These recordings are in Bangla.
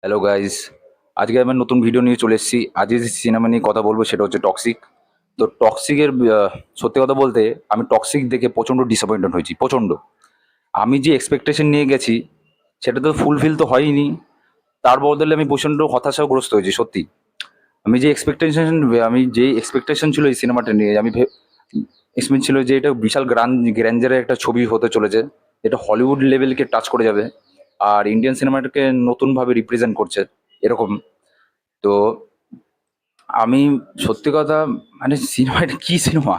হ্যালো গাইস, আজকে আমি নতুন ভিডিও নিয়ে চলে এসেছি। আজকে যে সিনেমা নিয়ে কথা বলবো সেটা হচ্ছে টক্সিক। তো টক্সিকের সত্যি কথা বলতে আমি টক্সিক দেখে প্রচণ্ড ডিসঅ্যাপয়েন্টেড হয়েছি, প্রচণ্ড। আমি যে এক্সপেকটেশন নিয়ে গেছি সেটা তো ফুলফিল তো হয়নি। তার বদলে আমি প্রচণ্ড হতাশাগ্রস্ত হয়েছি সত্যি। আমি যে এক্সপেকটেশন ছিল এই সিনেমাটা নিয়ে, এক্সপেক্ট ছিল যে এটা বিশাল গ্র্যান্ডারের একটা ছবি হতে চলেছে। এটা হলিউড লেভেলকে টাচ করে যাবে আর ইন্ডিয়ান সিনেমাটাকে নতুনভাবে রিপ্রেজেন্ট করছে এরকম। তো আমি সত্যি কথা, মানে সিনেমা, এটা কি সিনেমা,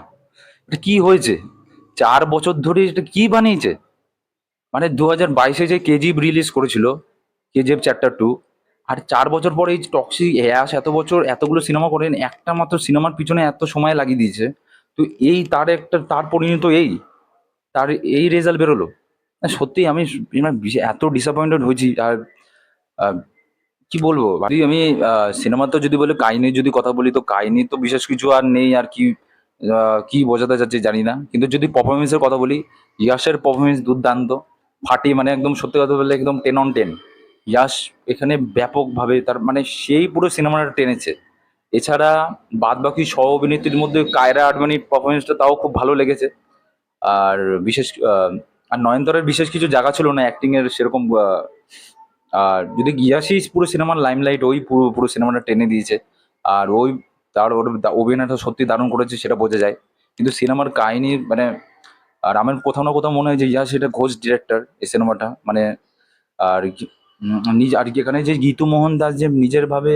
এটা কি হয়েছে? 4 বছর ধরে এটা কি বানিয়েছে? মানে 2022-এ যে কেজিএফ রিলিজ করেছিল, কেজিএফ চ্যাপ্টার 2, আর 4 বছর পরে এই টক্সিক অ্যাশ এত বছর এতগুলো সিনেমা করেন, একটা মাত্র সিনেমার পিছনে এত সময় লাগিয়ে দিয়েছে। তো এই তার পরিণত তার এই রেজাল্ট বেরোলো। না, সত্যি আমি এত ডিসঅ্যাপয়েন্টেড হয়েছি। আর আহ, কি বলবো ভাই, আমি সিনেমা তো যদি বলে কাহিনীর যদি কথা বলি, তো কাহিনী তো বিশেষ কিছু আর নেই আর কি। কি বোঝাতে চাচ্ছি জানি না, কিন্তু যদি পারফরমেন্সের কথা বলি, ইয়াশের পারফরমেন্স দুর্দান্ত। ফাটি, মানে একদম সত্যি কথা বললে একদম 10 on 10। ইয়াশ এখানে ব্যাপকভাবে তার মানে সেই পুরো সিনেমাটা টেনেছে। এছাড়া বাদ বাকি সহ অভিনেত্রীর মধ্যে কায়রা আডবাণীর পারফরমেন্সটা তাও খুব ভালো লেগেছে। আর বিশেষ আর নয়নতারার বিশেষ কিছু জায়গা ছিল না অ্যাক্টিং এর সেরকম। আর যদি গিয়াসই পুরো সিনেমার লাইমলাইট, ওই পুরো পুরো সিনেমাটা টেনে দিয়েছে। আর ওর অভিনয়টা সত্যি দারুণ করেছে, সেটা বোঝা যায়। কিন্তু সিনেমার কাহিনী মানে, আর আমার কোথাও না কোথাও মনে হয় যে ইয়াস এটা ঘোষ ডিরেক্টর এই সিনেমাটা মানে। আর আর কি এখানে যে গীতু মোহন দাস যে নিজের ভাবে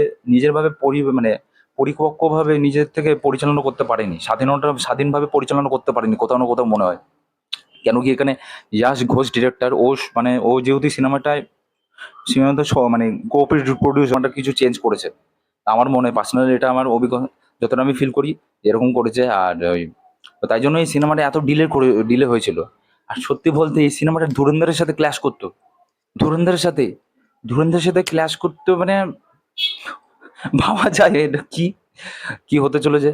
মানে পরিপক্কভাবে নিজের থেকে পরিচালনা করতে পারেনি, স্বাধীনভাবে পরিচালনা করতে পারেনি কোথাও না কোথাও মনে হয়। কেন কি এখানে ইয়াশ ঘোষ ডিরেক্টর, মানে ও যেহেতু সিনেমাটায় সীমান্ত মানে প্রডিউসারটা কিছু চেঞ্জ করেছে। আমার মনে হয় পার্সোনালি, এটা আমার অভিজ্ঞতা, যতটা আমি ফিল করি এরকম করেছে। আর তো তাই জন্য এই সিনেমাটা এত ডিলে হয়েছিল। আর সত্যি বলতে এই সিনেমাটা ধুরন্ধরের সাথে ক্ল্যাশ করতো। ধুরন্ধরের সাথে ধুরন্ধরের সাথে ক্ল্যাশ করতো মানে ভাবা যায় এটা কি কি হতে চলেছে।